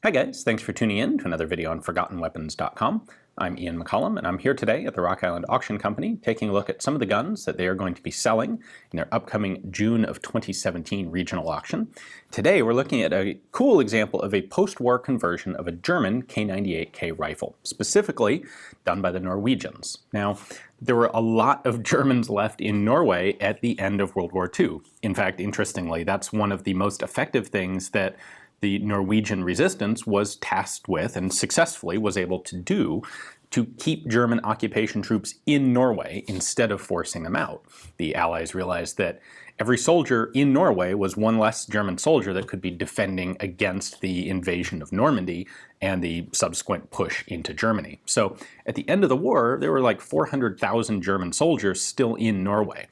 Hi guys, thanks for tuning in to another video on ForgottenWeapons.com. I'm Ian McCollum, and I'm here today at the Rock Island Auction Company taking a look at some of the guns that they are going to be selling in their upcoming June of 2017 regional auction. Today we're looking at a cool example of a post-war conversion of a German K98k rifle, specifically done by the Norwegians. Now, there were a lot of Germans left in Norway at the end of World War II. In fact, interestingly, that's one of the most effective things that the Norwegian Resistance was tasked with and successfully was able to do to keep German occupation troops in Norway instead of forcing them out. The Allies realized that every soldier in Norway was one less German soldier that could be defending against the invasion of Normandy and the subsequent push into Germany. So at the end of the war, there were like 400,000 German soldiers still in Norway.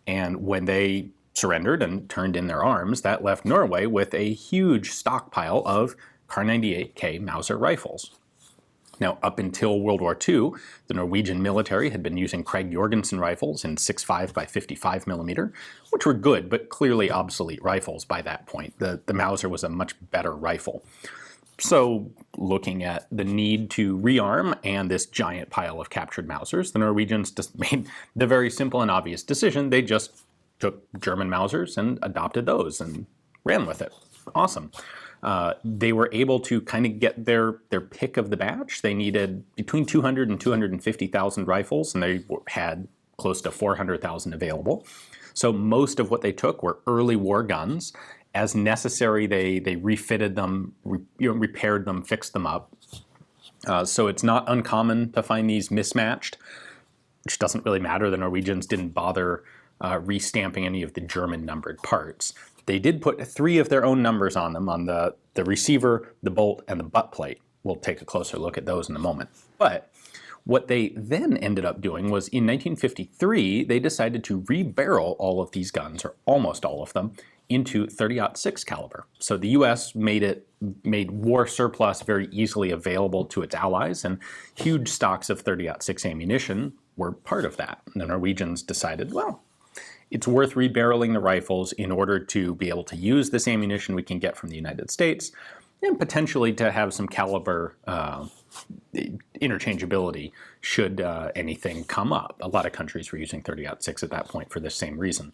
And when they surrendered and turned in their arms, that left Norway with a huge stockpile of K98k Mauser rifles. Now, up until World War II, the Norwegian military had been using Craig Jorgensen rifles in 6.5 by 55 millimeter, which were good, but clearly obsolete rifles by that point. The Mauser was a much better rifle. So, looking at the need to rearm and this giant pile of captured Mausers, the Norwegians just made the very simple and obvious decision. They just took German Mausers and adopted those and ran with it. Awesome. They were able to kind of get their pick of the batch. They needed between 200 and 250,000 rifles, and they had close to 400,000 available. So most of what they took were early war guns. As necessary, they refitted them, repaired them, fixed them up. So it's not uncommon to find these mismatched, which doesn't really matter. The Norwegians didn't bother restamping any of the German numbered parts. They did put 3 of their own numbers on them, on the receiver, the bolt, and the butt plate. We'll take a closer look at those in a moment. But what they then ended up doing was in 1953, they decided to rebarrel all of these guns, or almost all of them, into .30-06 caliber. So the US made war surplus very easily available to its allies, and huge stocks of .30-06 ammunition were part of that. And the Norwegians decided, well, it's worth rebarreling the rifles in order to be able to use this ammunition we can get from the United States and potentially to have some caliber interchangeability should anything come up. A lot of countries were using .30-06 at that point for this same reason.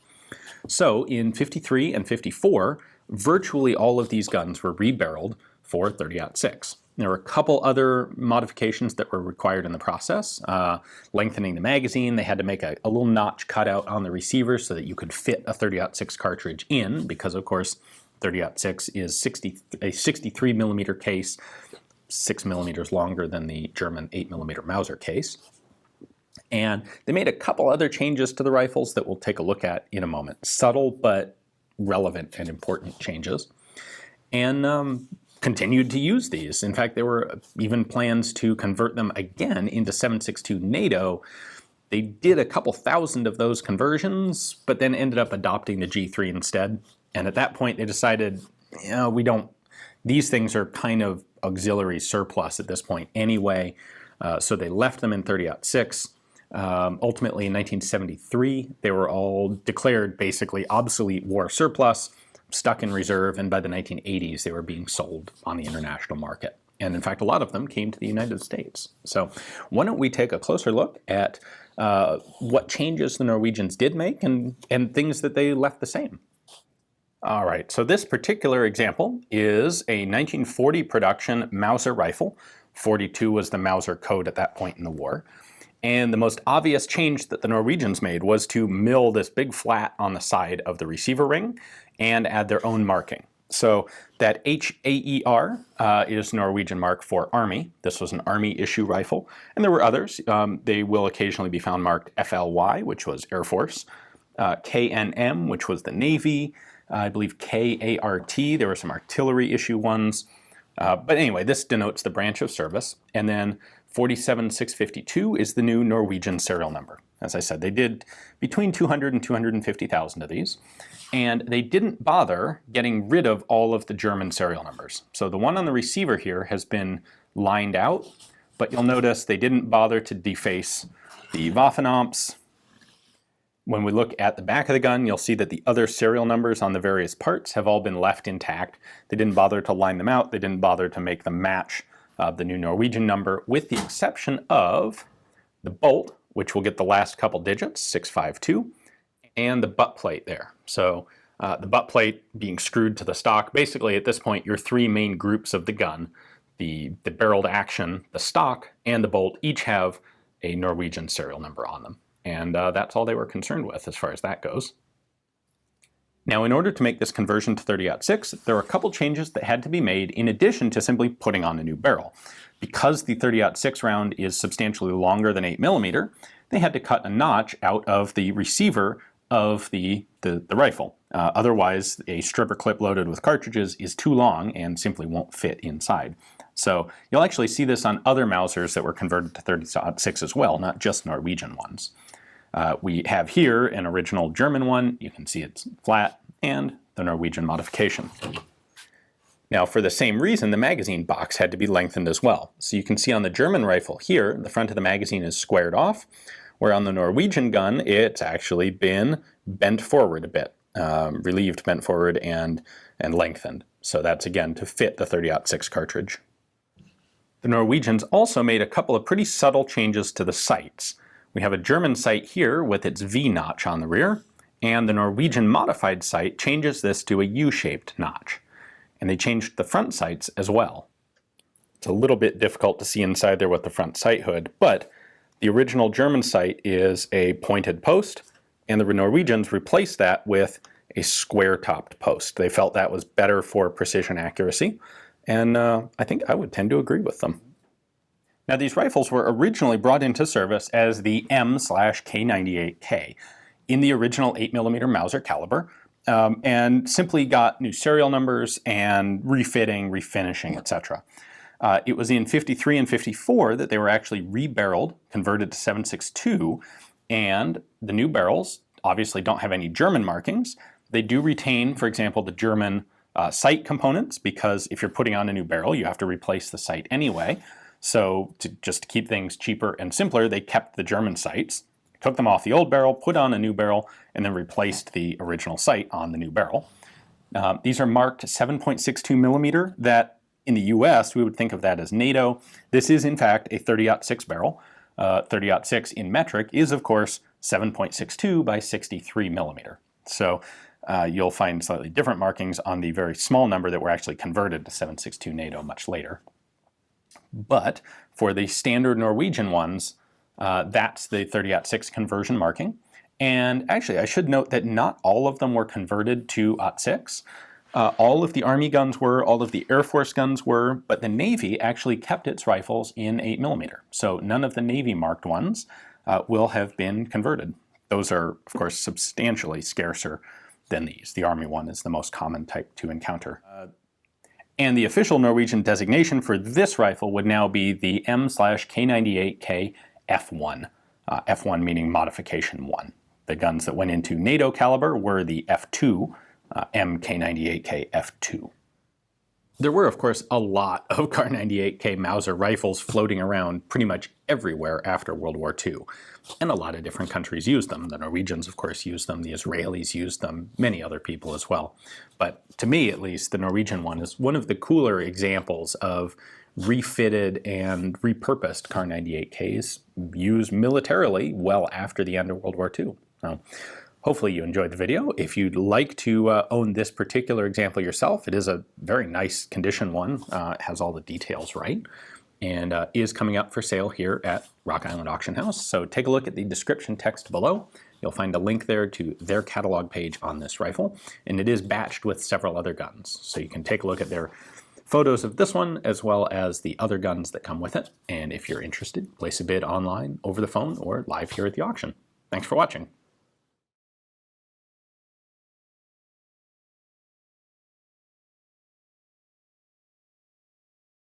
So in 53 and 54, virtually all of these guns were rebarreled for .30-06. There were a couple other modifications that were required in the process. Lengthening the magazine, they had to make a little notch cutout on the receiver so that you could fit a .30-06 cartridge in, because of course .30-06 is a 63 millimeter case, 6 millimeters longer than the German 8 millimeter Mauser case. And they made a couple other changes to the rifles that we'll take a look at in a moment. Subtle but relevant and important changes. And continued to use these. In fact, there were even plans to convert them again into 7.62 NATO. They did a couple thousand of those conversions, but then ended up adopting the G3 instead. And at that point, they decided, these things are kind of auxiliary surplus at this point anyway. So they left them in .30-06. Ultimately, in 1973, they were all declared basically obsolete war surplus, stuck in reserve, and by the 1980s they were being sold on the international market. And in fact, a lot of them came to the United States. So why don't we take a closer look at what changes the Norwegians did make and things that they left the same. All right, so this particular example is a 1940 production Mauser rifle. 42 was the Mauser code at that point in the war. And the most obvious change that the Norwegians made was to mill this big flat on the side of the receiver ring and add their own marking. So that HAER is Norwegian mark for Army. This was an Army issue rifle. And there were others. They will occasionally be found marked FLY, which was Air Force, KNM, which was the Navy, I believe KART, there were some artillery issue ones. But anyway, this denotes the branch of service. And then 47652 is the new Norwegian serial number. As I said, they did between 200 and 250,000 of these. And they didn't bother getting rid of all of the German serial numbers. So the one on the receiver here has been lined out, but you'll notice they didn't bother to deface the Waffenamps, When we look at the back of the gun, you'll see that the other serial numbers on the various parts have all been left intact. They didn't bother to line them out. They didn't bother to make them match the new Norwegian number, with the exception of the bolt, which will get the last couple digits, 652, and the butt plate there. So the butt plate being screwed to the stock. Basically, at this point, your three main groups of the gun, the barreled action, the stock, and the bolt, each have a Norwegian serial number on them. And that's all they were concerned with as far as that goes. Now, in order to make this conversion to 30-06, there were a couple changes that had to be made in addition to simply putting on a new barrel. Because the 30-06 round is substantially longer than 8mm, they had to cut a notch out of the receiver of the rifle. Otherwise, a stripper clip loaded with cartridges is too long and simply won't fit inside. So you'll actually see this on other Mausers that were converted to 30-06 as well, not just Norwegian ones. We have here an original German one. You can see it's flat, and the Norwegian modification. Now, for the same reason, the magazine box had to be lengthened as well. So you can see on the German rifle here, the front of the magazine is squared off, where on the Norwegian gun, it's actually been bent forward a bit, relieved, bent forward, and lengthened. So that's, again, to fit the 30-06 cartridge. The Norwegians also made a couple of pretty subtle changes to the sights. We have a German sight here with its V notch on the rear, and the Norwegian modified sight changes this to a U-shaped notch. And they changed the front sights as well. It's a little bit difficult to see inside there with the front sight hood, but the original German sight is a pointed post, and the Norwegians replaced that with a square-topped post. They felt that was better for precision accuracy, and I think I would tend to agree with them. Now, these rifles were originally brought into service as the M/K98k in the original 8mm Mauser caliber, and simply got new serial numbers and refitting, refinishing, etc. It was in 53 and 54 that they were actually rebarreled, converted to 7.62, and the new barrels obviously don't have any German markings. They do retain, for example, the German sight components, because if you're putting on a new barrel, you have to replace the sight anyway. So just to keep things cheaper and simpler, they kept the German sights, took them off the old barrel, put on a new barrel, and then replaced the original sight on the new barrel. These are marked 7.62mm. That in the US, we would think of that as NATO. This is, in fact, a 30-06 barrel. 30-06 in metric is, of course, 7.62 by 63mm. So you'll find slightly different markings on the very small number that were actually converted to 7.62 NATO much later. But for the standard Norwegian ones, that's the 30-06 conversion marking. And actually, I should note that not all of them were converted to 06. All of the Army guns were, all of the Air Force guns were, but the Navy actually kept its rifles in 8mm. So none of the Navy marked ones will have been converted. Those are, of course, substantially scarcer than these. The Army one is the most common type to encounter. And the official Norwegian designation for this rifle would now be the M/K98k F1. F1 meaning modification 1. The guns that went into NATO caliber were the F2, K98k F2. There were, of course, a lot of K98k Mauser rifles floating around pretty much everywhere after World War II. And a lot of different countries used them. The Norwegians, of course, used them. The Israelis used them. Many other people as well. But to me, at least, the Norwegian one is one of the cooler examples of refitted and repurposed K98Ks used militarily well after the end of World War II. So hopefully you enjoyed the video. If you'd like to own this particular example yourself, it is a very nice condition one. It has all the details right, and is coming up for sale here at Rock Island Auction House. So take a look at the description text below. You'll find a link there to their catalog page on this rifle, and it is batched with several other guns. So you can take a look at their photos of this one as well as the other guns that come with it. And if you're interested, place a bid online, over the phone, or live here at the auction. Thanks for watching.